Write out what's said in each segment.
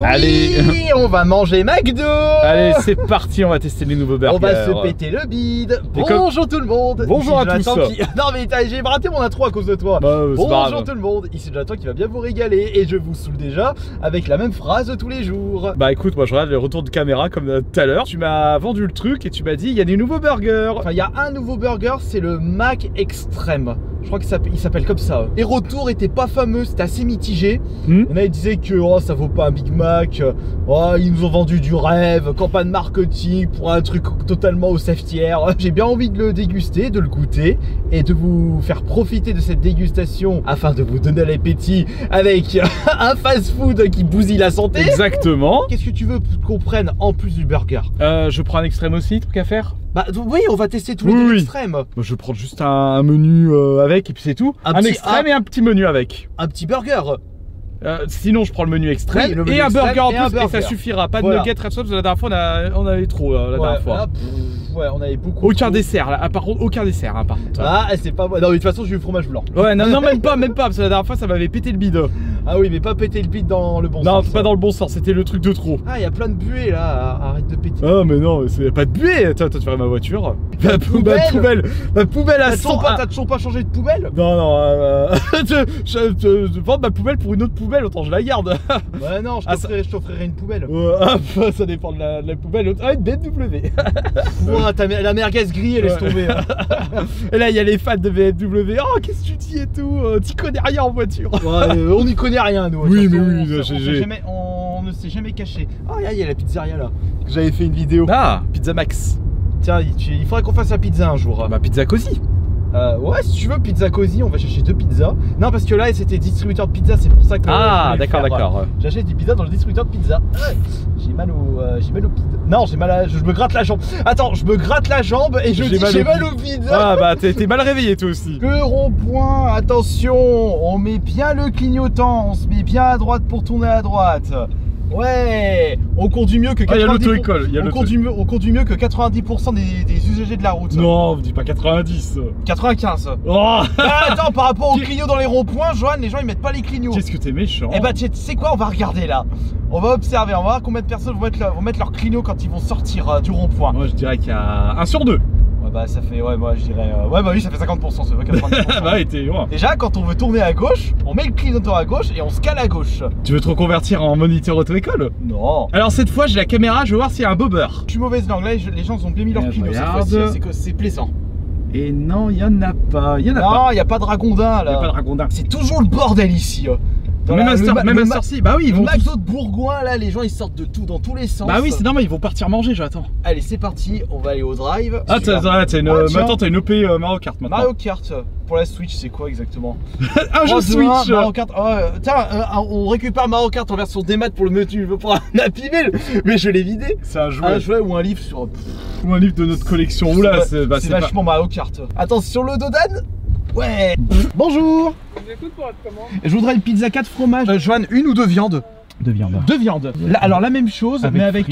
Allez, on va manger McDo. Allez, c'est parti, on va tester les nouveaux burgers. On va se péter le bide. Bonjour tout le monde. Bonjour à tous. Non mais j'ai raté mon intro à cause de toi. Bonjour tout le monde, ici Jonathan qui va bien vous régaler. Et je vous saoule déjà avec la même phrase tous les jours. Bah écoute, moi je regarde le retour de caméra comme tout à l'heure. Tu m'as vendu le truc et tu m'as dit il y a des nouveaux burgers. Enfin il y a un nouveau burger, c'est le Mac Extreme. Je crois qu'il s'appelle comme ça. Les retours étaient pas fameux, c'était assez mitigé. Il y en a qui disaient que oh, ça vaut pas un Big Mac, oh, ils nous ont vendu du rêve, campagne marketing pour un truc totalement au safetière. J'ai bien envie de le déguster, de le goûter et de vous faire profiter de cette dégustation afin de vous donner l'appétit avec un fast-food qui bousille la santé. Exactement. Qu'est-ce que tu veux qu'on prenne en plus du burger? Je prends un extrême aussi, truc à faire. Bah oui, on va tester tous les deux extrêmes. Moi, je prends juste un menu avec et puis c'est tout. Un extrême et un petit menu avec. Un petit burger. Sinon je prends le menu extrême, oui, et un burger en plus et ça suffira. Pas de nuggets, red sauce, parce que la dernière fois on avait trop la dernière fois. Ouais, on avait beaucoup. Aucun dessert là, par contre aucun dessert hein, par contre. Ah c'est pas moi. Non mais de toute façon j'ai eu fromage blanc. Ouais non même pas parce que la dernière fois ça m'avait pété le bide. Ah oui mais pas péter le bide dans le bon sens. Non pas dans le bon sens, c'était le truc de trop. Ah il y a plein de buées là, arrête de péter. Ah mais non, c'est pas de buée. Attends, tu ferais ma voiture. Ma poubelle à 100. T'as toujours pas changé de poubelle? Non je vends ma poubelle pour une autre poubelle, autant je la garde. Ouais non, je t'offrirai une poubelle. Ça dépend de la poubelle. Ah une BMW. La merguez grillée, laisse tomber. Et là il y a les fans de BMW. Oh qu'est-ce que tu dis et tout, t'y connais rien en voiture. Ouais, on n'y connaît rien nous. Oui mais on ne s'est jamais caché. Oh il y a la pizzeria là. J'avais fait une vidéo. Ah, Pizza Max. Tiens, il faudrait qu'on fasse la pizza un jour. Bah Pizza Cozy. Ouais, si tu veux, Pizza Cozy, on va chercher 2 pizzas. Non, parce que là, c'était distributeur de pizza, c'est pour ça que. Ah, d'accord. J'achète des pizzas dans le distributeur de pizza. J'ai mal au bide. Non, je me gratte la jambe. Attends, je me gratte la jambe et j'ai mal au bide. Ah, bah, t'es mal réveillé, toi aussi. Le rond-point, attention, on met bien le clignotant, on se met bien à droite pour tourner à droite. Ouais, on conduit mieux que 90%, on conduit mieux que 90% des usagers de la route. Non, dis pas 90. 95. Oh attends, par rapport aux clignots dans les ronds-points, Johan, les gens ils mettent pas les clignots. Qu'est-ce que t'es méchant. Eh bah tu sais quoi, on va regarder là. On va observer, on va voir combien de personnes vont mettre leurs clignots quand ils vont sortir du rond-point. Moi je dirais qu'il y a 1 sur 2. Ouais bah ça fait, moi je dirais, ouais bah oui ça fait 50%, ça fait 90%. Bah t'es loin. Déjà quand on veut tourner à gauche, on met le clignotant à gauche et on se cale à gauche. Tu veux te reconvertir en moniteur auto-école? Non. Alors cette fois j'ai la caméra, je veux voir s'il y a un bobber. Je suis mauvaise langue, là les gens ont bien mis leurs clignots cette fois-ci, c'est que c'est plaisant. Et non, il y en a pas, Non, il y a pas de ragondin là. Il y a pas de ragondin. C'est toujours le bordel ici. Même à cette heure-ci, bah oui, ils vont. Le McDo de Bourgoin là, les gens ils sortent de tout dans tous les sens. Bah oui, c'est normal, ils vont partir manger, j'attends. Allez, c'est parti, on va aller au drive. Ah, t'as une OP Mario Kart maintenant. Mario Kart pour la Switch, c'est quoi exactement? Un jeu Switch. Mario Kart. Tiens, on récupère Mario Kart en version démat pour le menu. Je veux prendre un Happy Meal, mais je l'ai vidé. C'est un jouet ou un livre sur. Ou un livre de notre collection. Oula, c'est vachement Mario Kart. Attention le Dodan. Ouais. Bonjour. Je vous écoute pour votre commande. Je voudrais une pizza 4 fromages. Joanne, 1 ou 2 viandes? 2 viandes. 2 viandes. Là, alors la même chose, mais avec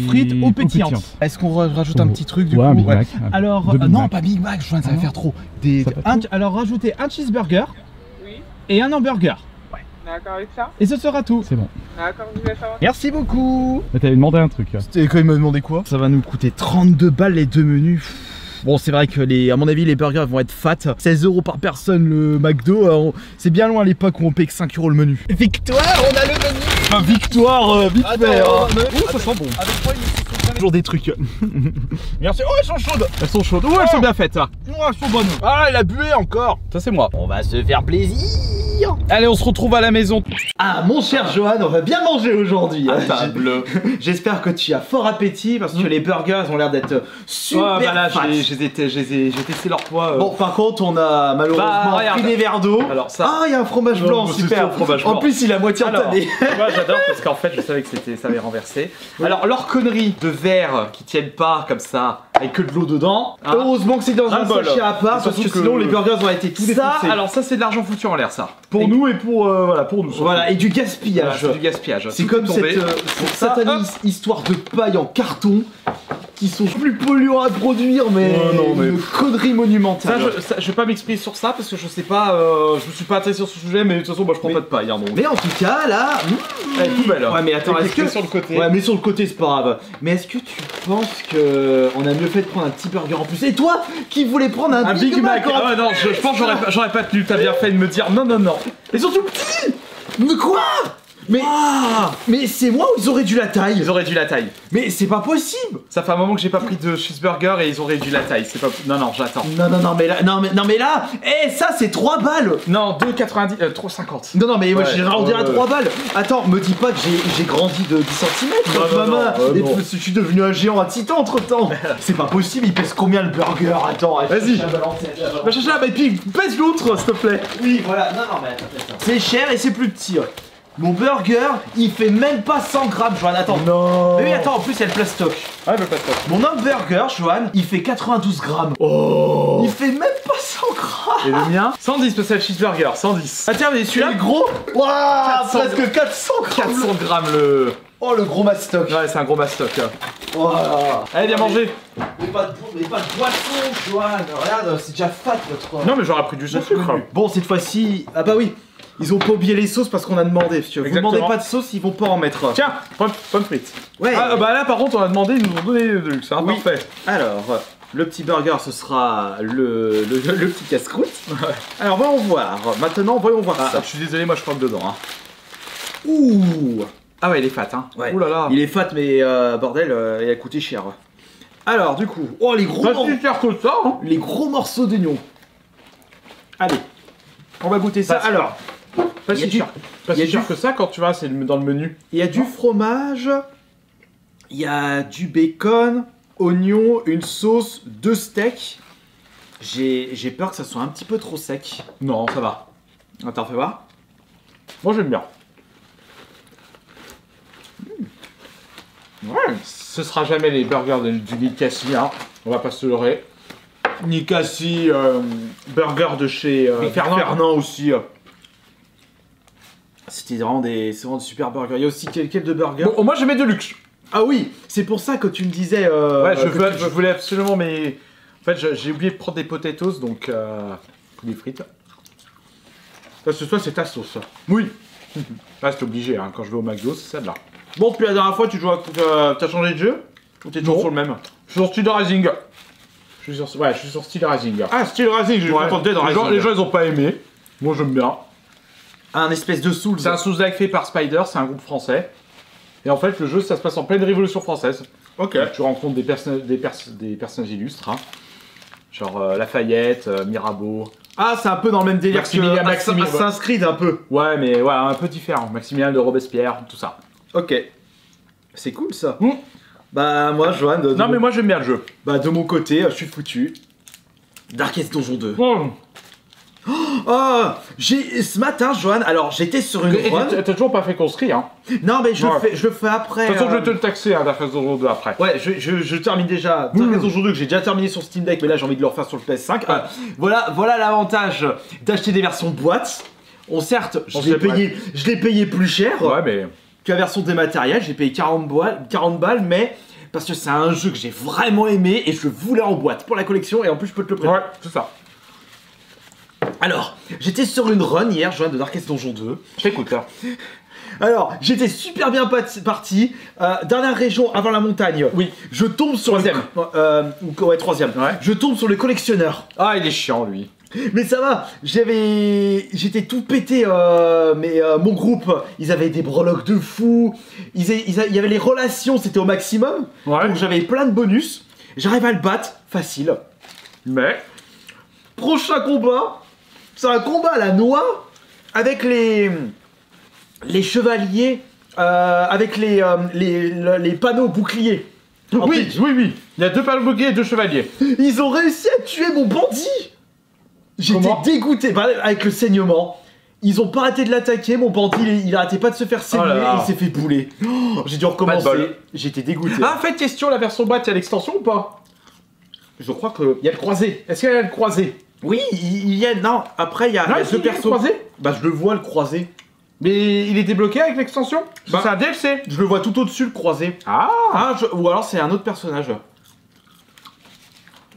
frites eau pétillante. Est-ce qu'on rajoute un petit truc du coup? Un Big Mac. Alors, non, pas Big Mac, Joanne, ça va faire trop. Alors rajoutez un cheeseburger et un hamburger. D'accord avec ça? Et ce sera tout. C'est bon. D'accord, vous laisse avoir. Merci beaucoup. Mais t'avais demandé un truc. C'était quand il m'a demandé quoi? Ça va nous coûter 32 balles les 2 menus. Bon c'est vrai que à mon avis les burgers vont être fat. 16 € par personne le McDo. C'est bien loin à l'époque où on paye que 5 € le menu. Victoire, on a le menu. Victoire, vite fait. Ça sent bon. Avec moi toujours des trucs. Merci. Oh elles sont chaudes. Elles sont chaudes. Oh elles sont bien faites. Oh elles sont bonnes. Ah elle a bué encore. Ça c'est moi. On va se faire plaisir. Allez on se retrouve à la maison. Ah mon cher Johan, on va bien manger aujourd'hui. Table. J'espère que tu as fort appétit parce que les burgers ont l'air d'être super fat. J'ai testé leur poids. Bon par contre on a malheureusement pris des verres d'eau. Alors ça. Ah il y a un fromage blanc, super. En plus il a moitié entamé. Moi j'adore parce qu'en fait je savais que ça avait renversé. Alors leur connerie de verre qui tiennent pas comme ça avec que de l'eau dedans. Heureusement que c'est dans un sachet à part parce que sinon les burgers auraient été tout défoncés. Alors ça c'est de l'argent foutu en l'air ça. Pour nous et pour pour nous. Voilà et du gaspillage. Voilà, du gaspillage. C'est comme cette satanée histoire de paille en carton qui sont plus polluants à produire, mais, Oh non, mais- une connerie monumentale. Je vais pas m'exprimer sur ça parce que je sais pas, je me suis pas intéressé sur ce sujet, mais de toute façon, moi je prends Mais- pas de paille. Hein, donc. Mais en tout cas, là... Elle est poubelle. Ouais, mais attends, Avec est-ce les que... clés sur le côté. Ouais, mais sur le côté, c'est pas grave. Mais est-ce que tu penses que on a mieux fait de prendre un petit burger en plus? Et toi, qui voulais prendre un Big Mac en Ah ouais, non, je pense que j'aurais pas tenu. T'as bien fait de me dire non, non, non. Et surtout petit. Mais quoi? Mais c'est moi ou ils ont réduit la taille? Ils ont réduit la taille. Mais c'est pas possible. Ça fait un moment que j'ai pas pris de cheeseburger et ils ont réduit la taille. C'est pas. Non, non, j'attends. Non, mais là, non, mais là, ça c'est 3 balles. Non, 2,90, 3,50. Non, mais moi Ouais, j'ai arrondi à ouais. 3 balles. Attends, me dis pas que j'ai grandi de 10 cm. Non, non, Et non. je suis devenu un géant à titan entre temps. C'est pas possible, il pèse combien le burger? Attends, Vas-y. je vais balancer. Bah, chacha, bah, et puis pèse l'autre, s'il te plaît. Oui, voilà, non, mais attends. C'est cher et c'est plus petit. Mon burger, il fait même pas 100 grammes, Joanne. Attends. Non. Mais oui, attends, en plus, il y a le plastoc. Ah, bah, pas de Mon hamburger, Joanne, il fait 92 grammes. Oh. Il fait même pas 100 grammes. Et le mien 110 parce que c'est le cheeseburger, 110. Ah, tiens, mais Et celui-là le gros, waouh, 400 presque 400 grammes. 400 grammes le. Oh, le gros mastoc. Ouais, c'est un gros mastoc. Voilà. Allez, viens manger. Mais pas de boisson, Joanne. Regarde, c'est déjà fat votre. Non, mais j'aurais pris du jus de sucre. Bon, cette fois-ci, ah bah oui, ils ont pas oublié les sauces parce qu'on a demandé. Si vous Exactement. demandez pas de sauce, ils vont pas en mettre. Tiens, pommes frites. Ouais. Ah, bah là, par contre, on a demandé, ils nous ont donné de luxe, hein, Oui. parfait. Alors, le petit burger, ce sera le petit casse-croûte. Alors, voyons voir. Maintenant, voyons voir Ah, ça. je suis désolé, moi je croque dedans. Hein. Ouh. Ah ouais, il est fat, hein. Ouais. Ouh là là. Il est fat, mais bordel, il a coûté cher. Alors, du coup, oh les gros, Pas si cher que ça, hein. les gros morceaux d'oignon. Allez, on va goûter ça. Pas si- Alors, Pas Il y a si du- cher. Pas il y a si cher du- que ça quand tu vas, c'est dans le menu. il y a du fromage, il y a du bacon, oignon, une sauce, 2 steaks. J'ai peur que ça soit un petit peu trop sec. Non, ça va. Attends, fais voir. Moi j'aime bien. Ouais. Ce sera jamais les burgers du Nikasi, hein. On va pas se leurrer. Nikasi, burger de chez Fernand. aussi. C'était vraiment c'est vraiment des super burgers. Il y a aussi quel de burger. Bon, moi je mets de luxe. Ah oui, c'est pour ça que tu me disais. Ouais, que je voulais absolument, mais en fait j'ai oublié de prendre des potatoes, donc des frites. Parce que toi c'est ta sauce. Oui. Là c'est obligé, hein. Quand je vais au McDo, c'est celle-là. Bon, depuis la dernière fois, tu joues t'as changé de jeu ou t'es toujours Non. sur le même? Je suis sur Steel Rising. Je suis sur Steel Rising. Ah, Steel Rising, j'ai Ouais. contenté dans Les gens ils ont pas aimé. Moi j'aime bien. Un espèce de Souls. C'est un Souls-like fait par Spider, c'est un groupe français. Et en fait, le jeu, ça se passe en pleine Révolution française. Ok. Donc, tu rencontres des personnages illustres, hein. Genre Lafayette, Mirabeau. Ah, c'est un peu dans le même délire Maximilien, que Maximilien, Assassin's Creed, un peu. Ouais, mais ouais, un peu différent. Maximilien de Robespierre, tout ça. Ok. C'est cool ça. Mm. Bah, moi, Johan, Non, mais moi j'aime bien le jeu. bah, de mon côté, je suis foutu. Darkest Donjon 2. Oh. Oh, ce matin, Johan, alors j'étais sur une Et run. t'as toujours pas fait construire, hein. Non, mais je Ouais. le fais après. De toute façon, je vais te le taxer, hein, Darkest Dungeon 2 après. Ouais, je termine déjà Mmh. Darkest Donjon 2 que j'ai déjà terminé sur Steam Deck, mais là j'ai envie de le refaire sur le PS5. Voilà l'avantage d'acheter des versions boîte. Certes, je l'ai payé plus cher Ouais, mais. que la version dématérielle. J'ai payé 40 balles, mais parce que c'est un jeu que j'ai vraiment aimé et je voulais en boîte pour la collection et en plus je peux te le prêter. Ouais, c'est ça. Alors, j'étais sur une run hier, Johan, de Darkest Donjon 2. Je t'écoute, hein. Alors, j'étais super bien parti. Dernière région avant la montagne. Oui. Je tombe sur Troisième. ouais, troisième. Ouais. Je tombe sur le collectionneur. Ah, il est chiant, lui. Mais ça va, j'étais tout pété, mais mon groupe, ils avaient des breloques de fou, il y avait les relations, c'était au maximum, Ouais. donc j'avais plein de bonus, j'arrive à le battre, facile. Mais. Prochain combat, c'est un combat à la noix, avec les chevaliers, avec les panneaux boucliers. Oui, oui. Il y a 2 palmoguets et 2 chevaliers. Ils ont réussi à tuer mon bandit. J'étais Comment dégoûté avec le saignement. Ils ont pas arrêté de l'attaquer, mon bandit il arrêtait pas de se faire saigner Oh là là. et il s'est fait bouler. Oh, j'ai dû Pas de recommencer. bol. J'étais dégoûté. Ah, faites question, la version boîte, il y a l'extension ou pas? Je crois que. Il y a le croisé. Est-ce qu'il y a le croisé? Oui, il y a. Non, après il y a, Non, il y a si, deux il y a le persos. croisé. Bah je le vois le croisé. Mais il est débloqué avec l'extension? Bah. C'est un DLC. Je le vois tout au-dessus le croisé. Ah. Ou alors c'est un autre personnage.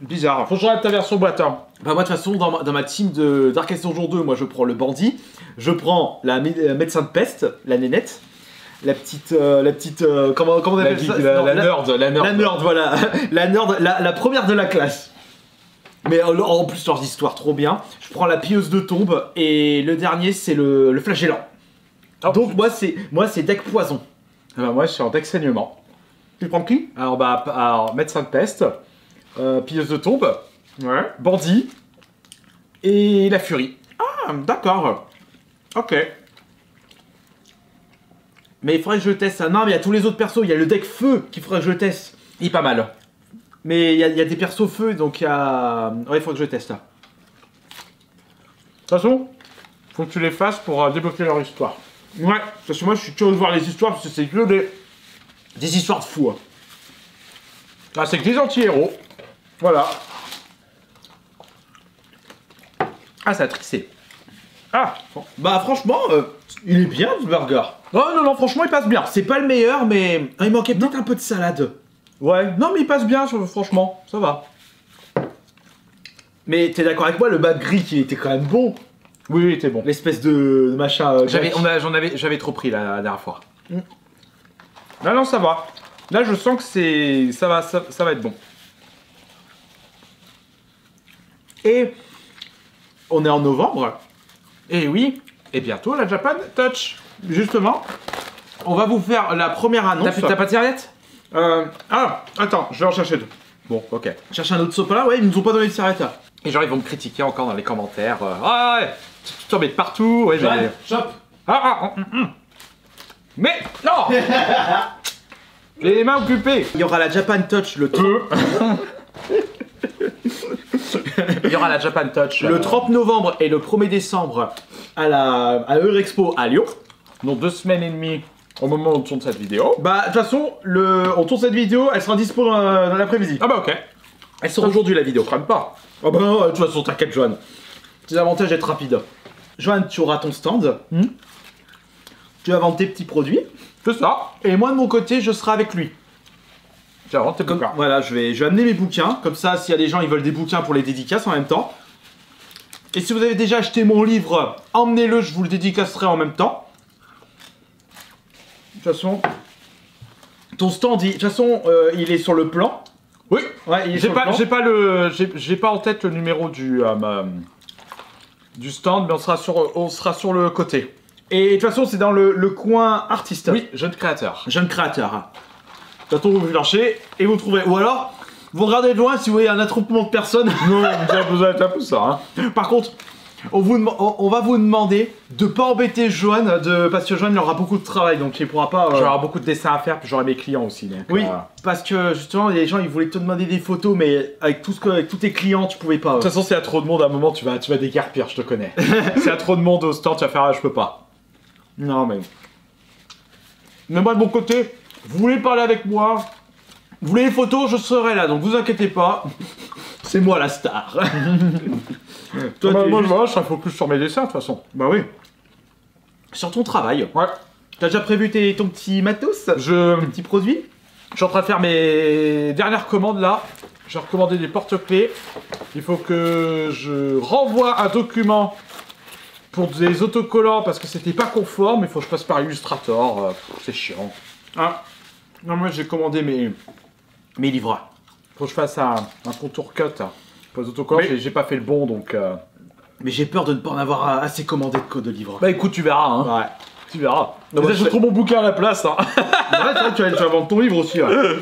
Bizarre. Faut que je regarde ta version boîte. Hein. Bah moi de toute façon dans ma team de Darkest Dungeon 2, moi je prends le bandit, je prends la médecin de peste, la nénette, la petite comment on appelle ça la nerd. La nerd, voilà. La nerd, la première de la classe. Mais en plus leurs histoires trop bien. Je prends la pilleuse de tombe et le dernier c'est le flagellant. Oh, donc moi c'est deck poison. Ah bah moi je suis en deck saignement. Tu prends qui? Alors médecin de peste, pilleuse de tombe, Ouais. bandit et la furie. Ah d'accord. Ok. Mais il faudrait que je teste ça. Non mais il y a tous les autres persos, il y a le deck feu qu'il faudrait que je teste. Il est pas mal. Mais il y a des persos feu donc il y a... Ouais il faudrait que je teste ça. De toute façon, faut que tu les fasses pour débloquer leur histoire. Ouais, parce que moi je suis curieux de voir les histoires parce que c'est que des histoires de fous. Hein. Ah, c'est que des anti-héros. Voilà. Ah ça a trixé. Ah, Bah franchement, il est bien ce burger. oh non, franchement, il passe bien. C'est pas le meilleur mais... Ah, il manquait peut-être un peu de salade. Ouais, non, mais il passe bien, franchement, ça va. Mais t'es d'accord avec moi, le bas gris qui était quand même bon. Oui, il était bon. L'espèce de machin... J'avais trop pris la dernière fois. Non, ça va. Là, je sens que ça va être bon. Et on est en novembre. Et oui, et bientôt la Japan Touch. Justement, on va vous faire la première annonce. T'as pas de serviette? Attends, je vais en chercher deux. Bon, ok. Cherche un autre sopalin, ouais, ils nous ont pas donné de serviette. Et genre, ils vont me critiquer encore dans les commentaires. Ah ouais, tu t'en mets de partout. Ouais, mais... Chop. Mais non. J'ai les mains occupées. Il y aura la Japan Touch le 30... Il y aura la Japan Touch le 30 novembre et le 1er décembre à Eurexpo à Lyon. dans 2 semaines et demie au moment où on tourne cette vidéo. Bah, de toute façon, on tourne cette vidéo, elle sera dispo dans l'après-midi. Ah bah ok. Elle sort aujourd'hui la vidéo. Je crame pas. Oh bah non, de toute façon, t'inquiète, Johan. C'est l'avantage d'être rapide. Johan, tu auras ton stand. Tu vas vendre tes petits produits. C'est ça. Et moi, de mon côté, je serai avec lui. Tu vas vendre tes bouquins. Voilà, je vais amener mes bouquins. Comme ça, s'il y a des gens qui veulent des bouquins pour les dédicaces en même temps. Et si vous avez déjà acheté mon livre, emmenez-le, je vous le dédicacerai en même temps. De toute façon, ton stand, de toute façon, il est sur le plan. Oui. Ouais, il est sur le plan. J'ai pas en tête le numéro du stand, mais on sera sur le côté. Et de toute façon, c'est dans le coin artiste. Oui, jeune créateur. Jeune créateur. De toute façon, vous lâchez et vous trouverez. Ou alors, vous regardez de loin si vous voyez un attroupement de personnes. Non, vous avez un peu ça. Hein. Par contre, on va vous demander de pas embêter Johan, parce que Johan il aura beaucoup de travail, donc il pourra pas... J'aurai beaucoup de dessins à faire, puis j'aurai mes clients aussi. Donc, oui, parce que justement, il y a des gens, ils voulaient te demander des photos, mais avec tous tes clients, tu pouvais pas. De toute façon, s'il y a trop de monde, à un moment, tu vas déguerpir, je te connais. S'il y a trop de monde au stand, tu vas faire, je peux pas. Non, mais... Mais moi, de mon côté, vous voulez parler avec moi? Vous voulez les photos, je serai là, donc vous inquiétez pas. C'est moi la star. Toi, moi, je serai focus sur mes dessins, de toute façon. Bah oui. Sur ton travail. Ouais. T'as déjà prévu ton petit matos? Tes petits produits? Je suis en train de faire mes dernières commandes, là. J'ai recommandé des porte-clés. Il faut que je renvoie un document pour des autocollants, parce que c'était pas conforme. Il faut que je passe par Illustrator. C'est chiant. Ah. Non, moi, j'ai commandé mes livres. Faut que je fasse un contour cut pour les autocollants. J'ai pas fait le bon, donc... Mais j'ai peur de ne pas en avoir assez commandé de livres. Bah écoute, tu verras, hein. Ouais. Tu verras. J'ai trop mon bouquin à la place, hein. Ouais, c'est vrai que tu vas vendre ton livre aussi, ouais.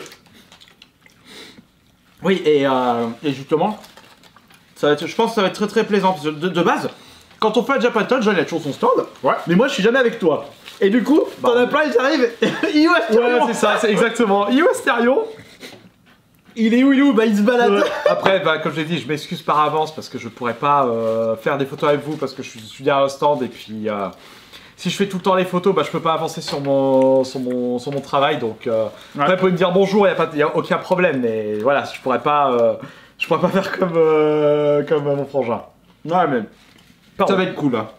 Oui, et justement, je pense que ça va être très très plaisant. Parce que de base, quand on fait un Japan Touch, John il a toujours son stand. Ouais. Mais moi, je suis jamais avec toi. Et du coup, t'en as plein, ils arrivent. Ouais, c'est ça, c'est exactement. Io Asterion. Il est où Bah il se balade. Ouais. Après, bah, comme je l'ai dit, je m'excuse par avance parce que je pourrais pas faire des photos avec vous parce que je suis derrière le stand et puis si je fais tout le temps les photos, bah je peux pas avancer sur mon travail. Donc après, vous pouvez me dire bonjour, il y a aucun problème, mais voilà, je pourrais pas faire comme mon frangin. Ouais, mais ça va être cool là.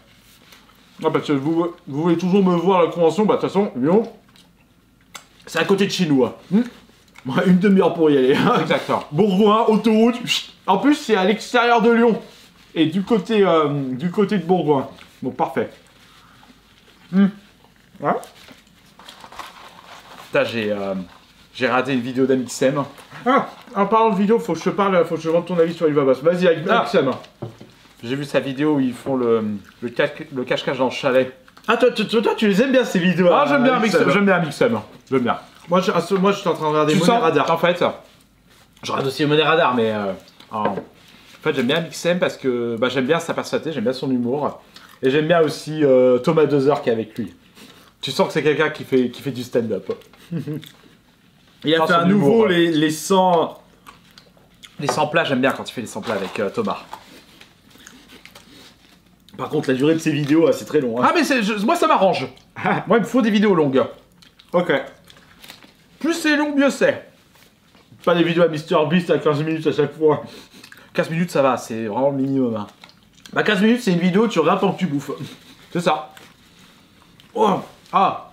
Ah, parce que vous voulez toujours me voir à la convention, bah de toute façon, Lyon, c'est à côté de chez nous. Hein. Ouais, une demi-heure pour y aller. Exactement. Bourgoin, autoroute. En plus, c'est à l'extérieur de Lyon. Et du côté de Bourgoin. Donc, parfait. Ouais. Putain, J'ai raté une vidéo d'Amixem. Ah, en parlant de vidéo, faut que je te parle, faut que je demande ton avis sur Alibaba. Vas-y, avec Sam. J'ai vu sa vidéo où ils font le cache-cache dans le chalet. Ah, toi, tu les aimes bien ces vidéos. Ah, j'aime bien Amixem. J'aime bien Amixem. J'aime bien. Moi, je suis en train de regarder Tu Money sens, Radar. en fait, Je regarde aussi Money Radar, mais. en fait, j'aime bien Amixem parce que bah, j'aime bien sa personnalité, j'aime bien son humour. Et j'aime bien aussi Thomas Dozer qui est avec lui. Tu sens que c'est quelqu'un qui fait du stand-up. Il a Ah, fait son à nouveau humour, les 100. Les samplats, j'aime bien quand il fait les samplats avec Thomas. Par contre, la durée de ces vidéos, c'est très long. Hein. Ah, mais moi ça m'arrange. Moi, il me faut des vidéos longues. Ok. Plus c'est long, mieux c'est. Pas des vidéos à MrBeast à 15 minutes à chaque fois. 15 minutes, ça va, c'est vraiment le minimum. Hein. Bah, 15 minutes, c'est une vidéo, tu regardes pendant que tu bouffes. C'est ça. Oh, ah.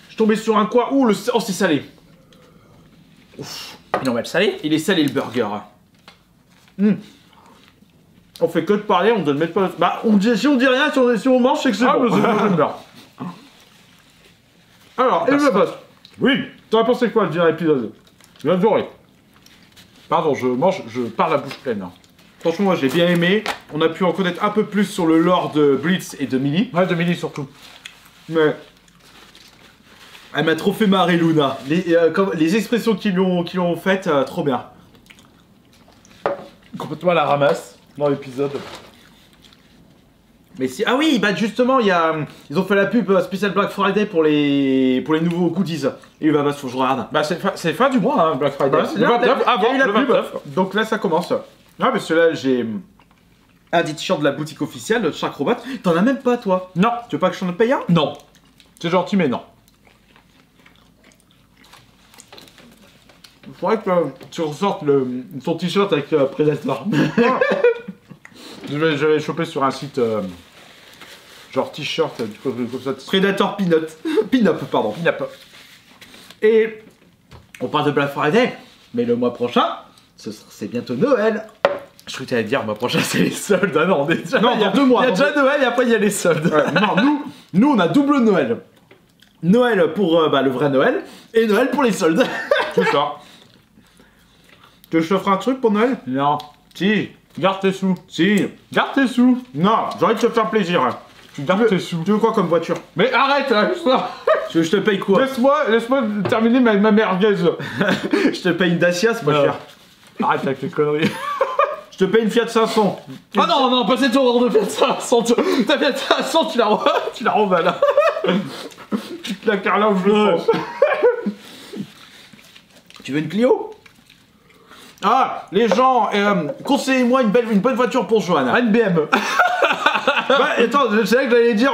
Je suis tombé sur un quoi. Ouh, oh, c'est salé. Ils en mettent salé. Il est salé le burger. On fait que de parler, on donne même pas. Bah, si on dit rien, si on mange, c'est que c'est Ah, bon. mais j'aime bien. Alors, Personne. Alibaba. Oui, t'aurais pensé quoi le dernier épisode? J'ai adoré. Pardon, je parle la bouche pleine. Franchement, moi, j'ai bien aimé. On a pu en connaître un peu plus sur le lore de Blitz et de Millie. Ouais, de Millie surtout. Mais. Elle m'a trop fait marrer, Luna. Les expressions qu'ils ont faites, trop bien. Complètement à la ramasse dans l'épisode. Mais si. Ah oui, bah justement, ils ont fait la pub spéciale Black Friday pour les nouveaux goodies. Et bah, faut que je regarde. Bah, c'est fin du mois, hein, Black Friday. Ouais, le 29, avant il y a eu le la pub. 29. Donc là, ça commence. Ah, parce que là, j'ai un des t-shirts de la boutique officielle de Shark Robot. T'en as même pas, toi? Non. Tu veux pas que je t'en paye un? Non. C'est gentil, mais non. Il faudrait que tu ressortes ton t-shirt avec Predator. Je vais choper sur un site genre t-shirt comme ça. Predator Peanut. Pin-up, pardon. Pin-up. Et on parle de Black Friday, mais le mois prochain, c'est bientôt Noël. Je croyais que tu allais dire, mois prochain, c'est les soldes. Ah non, on est déjà... Non, dans 2 mois. Il y a déjà Noël et après, il y a les soldes. Ouais, non, nous, on a double Noël. Noël pour le vrai Noël et Noël pour les soldes. Tout ça. Tu veux que je te ferai un truc pour Noël? Non. Si. Garde tes sous. Si. Garde tes sous. Non, j'ai envie de te faire plaisir. Tu gardes tes sous. Tu veux quoi comme voiture? Mais arrête, là, Tu veux que je te paye quoi? Laisse-moi terminer ma merguez. Je te paye une Dacia, c'est pas Non. cher. Arrête avec les conneries. Je te paye une Fiat 500. Ah non, pas cette horreur de Fiat 500. Ta Fiat 500, tu la remballes. Tu te la carres là où je le pense. Tu veux une Clio? Ah, les gens, conseillez-moi une bonne voiture pour Johanna. Une BM. Bah, attends, c'est vrai que j'allais dire,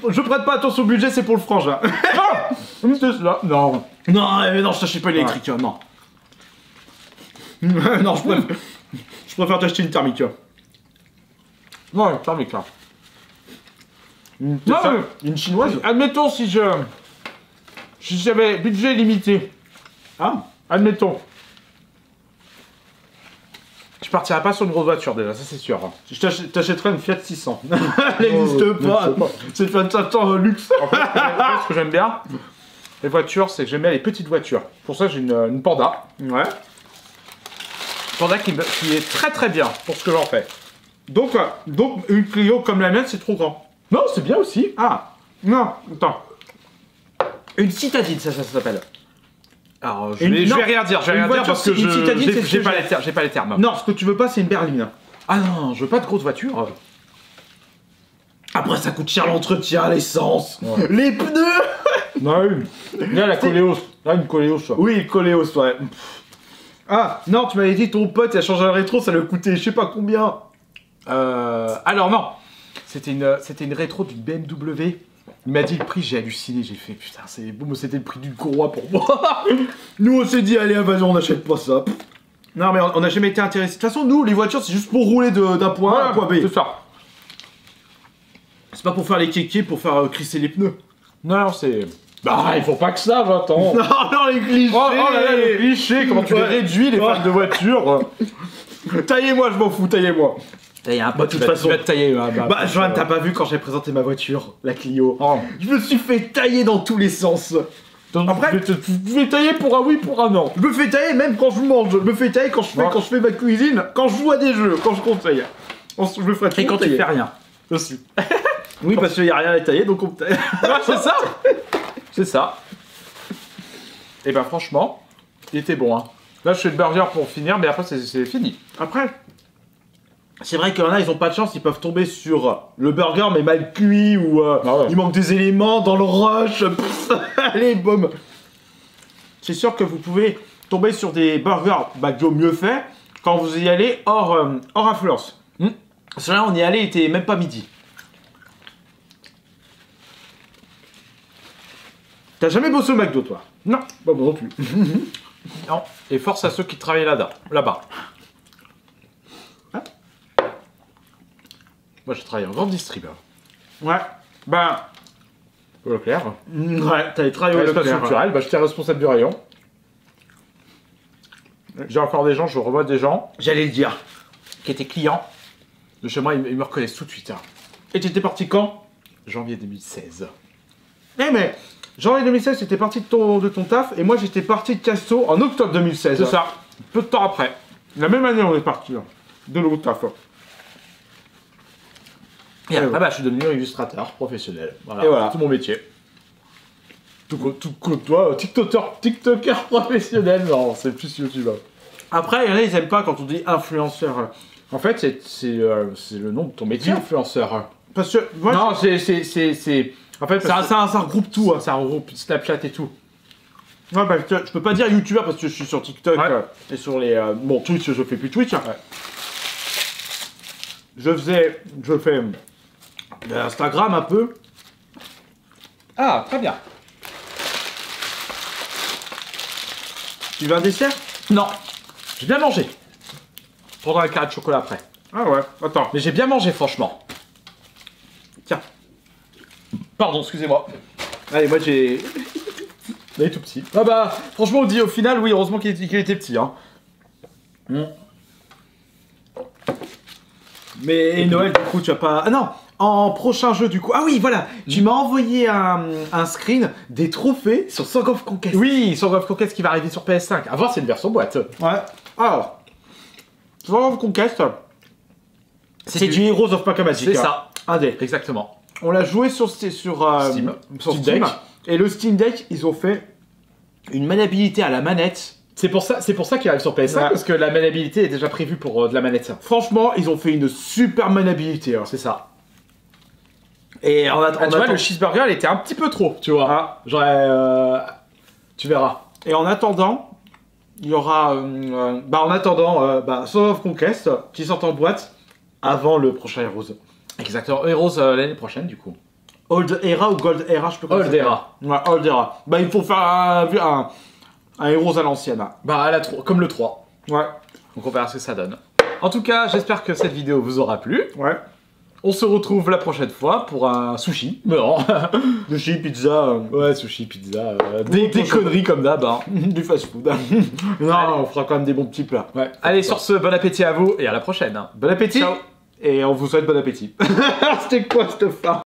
je prête pas attention au budget, c'est pour le frangin. Une Tesla. Non. Non, je t'achète pas une électrique, non. Non, je préfère t'acheter une thermique. Non, thermique là. Non, une chinoise. Admettons si j'avais budget limité. Ah, Admettons. Je partirais pas sur une grosse voiture déjà, ça c'est sûr. je t'achèterais une Fiat 600. Elle n'existe pas. C'est une Fiat 500 luxe. En fait, ce que j'aime bien, les voitures, c'est que j'aime bien les petites voitures. Pour ça, j'ai une Panda. Ouais. Panda qui est très très bien pour ce que j'en fais. Donc une Clio comme la mienne, c'est trop grand. Non, c'est bien aussi. Ah, non, attends. Une citadine, ça s'appelle. Alors, je vais rien dire, parce que une citadine, c'est ce j'ai que pas les termes. Non, ce que tu veux pas, c'est une berline. Ah non, je veux pas de grosse voiture. Après, ça coûte cher l'entretien, l'essence, Ouais. les pneus. Non, là la Coléos. Là, une Coléos, ça. Oui, le Coléos, ouais. Ah, non, tu m'avais dit ton pote, il a changé un rétro, ça lui a coûté je sais pas combien. Alors non, c'était une rétro d'une BMW. Il m'a dit le prix, j'ai halluciné, j'ai fait putain, c'est bon, c'était le prix d'une courroie pour moi. Nous, on s'est dit, allez, vas-y, on n'achète pas ça. Non, mais on n'a jamais été intéressés. De toute façon, nous, les voitures, c'est juste pour rouler d'un point A à un point B. C'est ça. C'est pas pour faire les kékés, pour faire crisser les pneus. Non, c'est Bah, il faut pas que ça, j'attends. Non, les clichés. Oh là là, les clichés, comment tu les réduis, les fans de voiture. Taillez-moi, je m'en fous, taillez-moi. Tailler un peu, Bah, de toute façon. tu vas te tailler. Bah, Joanne, t'as pas vu quand j'ai présenté ma voiture, la Clio. Oh. Je me suis fait tailler dans tous les sens. Après, tu vais tailler pour un oui, pour un non. Je me fais tailler même quand je mange. Je me fais tailler quand je fais, Ouais. quand je fais ma cuisine, quand je joue à des jeux, quand je conseille. Je me ferai Et quand tu tailler. fais rien. Aussi. Oui, parce qu'il y a rien à tailler, donc on me taille. Ouais, c'est ça. C'est ça. Et bah franchement, il était bon. Hein. Là, je fais le burger pour finir, mais après, c'est fini. Après, c'est vrai qu'il y en a, ils ont pas de chance, ils peuvent tomber sur le burger mais mal cuit ou Ah ouais. il manque des éléments dans le rush. Pff, allez, boum. C'est sûr que vous pouvez tomber sur des burgers McDo mieux faits quand vous y allez hors influence. Celui-là, on y allait, il était même pas midi. T'as jamais bossé au McDo, toi? Non. Bah, moi non plus. Non. Et force à ceux qui travaillent là-bas. Hein? Moi, je travaille en grande distrib. Ouais. Bah, Au Leclerc. ouais, t'avais travaillé au Espace Leclerc. culturel, bah, j'étais responsable du rayon. J'ai encore des gens, je revois des gens J'allais le dire. qui étaient clients de chez moi, ils me reconnaissent tout de suite. Hein. Et t'étais parti quand? Janvier 2016. Eh mais, janvier 2016, t'étais parti de ton taf, et moi j'étais parti de Casto en octobre 2016. C'est ça, peu de temps après. La même année on est parti, hein, de l'autre taf. Et après, bah, je suis devenu illustrateur professionnel. Voilà, Et voilà. tout mon métier. Tout comme toi, TikToker professionnel. Non, c'est plus YouTube. Après, il y en a, ils aiment pas quand on dit influenceur. En fait, c'est le nom de ton métier, Oui. influenceur. Parce que, moi, Non, c'est... En fait, ça regroupe tout. Hein. ça regroupe Snapchat et tout. Ouais, bah, je peux pas dire youtubeur parce que je suis sur TikTok Ouais. et sur les. Bon, Twitch, je fais plus Twitch. Ouais. Je fais Instagram un peu. Ah, très bien. Tu veux un dessert? Non, j'ai bien mangé. Prendra un carré de chocolat après. Ah ouais, attends. Mais j'ai bien mangé, franchement. Tiens. Pardon, excusez-moi. Allez, moi j'ai. Il est tout petit. Ah bah, franchement, on dit au final, oui, heureusement qu'il était petit. Hein. Mais Noël, du coup, tu as pas. Ah non, en prochain jeu, du coup. Ah oui, voilà, tu m'as envoyé un screen des trophées sur Song of Conquest. Oui, Song of Conquest qui va arriver sur PS5. À voir, c'est une version boîte. Ouais. Alors, Song of Conquest, c'est du Heroes of Maca Magic. C'est hein. ça. Un dé. Exactement. On l'a joué sur Steam. Steam. Sur Steam Steam. Deck. Et le Steam Deck, ils ont fait une maniabilité à la manette. C'est pour ça qu'il arrive sur PS5, Ouais. parce que la maniabilité est déjà prévue pour de la manette. Franchement, ils ont fait une super maniabilité. hein. C'est ça. Et Tu vois, le cheeseburger, il était un petit peu trop, tu vois. Ah. J'aurais... Tu verras. Et en attendant, il y aura. Song of Conquest qui sort en boîte avant le prochain Heroes. Exactement. Heroes l'année prochaine, du coup. Old Era ou Gold Era, je peux pas. Old Era. Ouais, Old Era. Bah, il faut faire un Heroes à l'ancienne. hein. Bah, à la 3, comme le 3. Ouais. Donc on verra ce que ça donne. En tout cas, j'espère que cette vidéo vous aura plu. Ouais. On se retrouve la prochaine fois pour un sushi. Non. Sushi, pizza, Ouais, sushi, pizza, Des des conneries comme d'hab. Hein. du fast food. Non, Allez. on fera quand même des bons petits plats. Ouais. Allez, sur ce, bon appétit à vous et à la prochaine. Bon appétit. Ciao. Et on vous souhaite bon appétit. C'était quoi cette fin?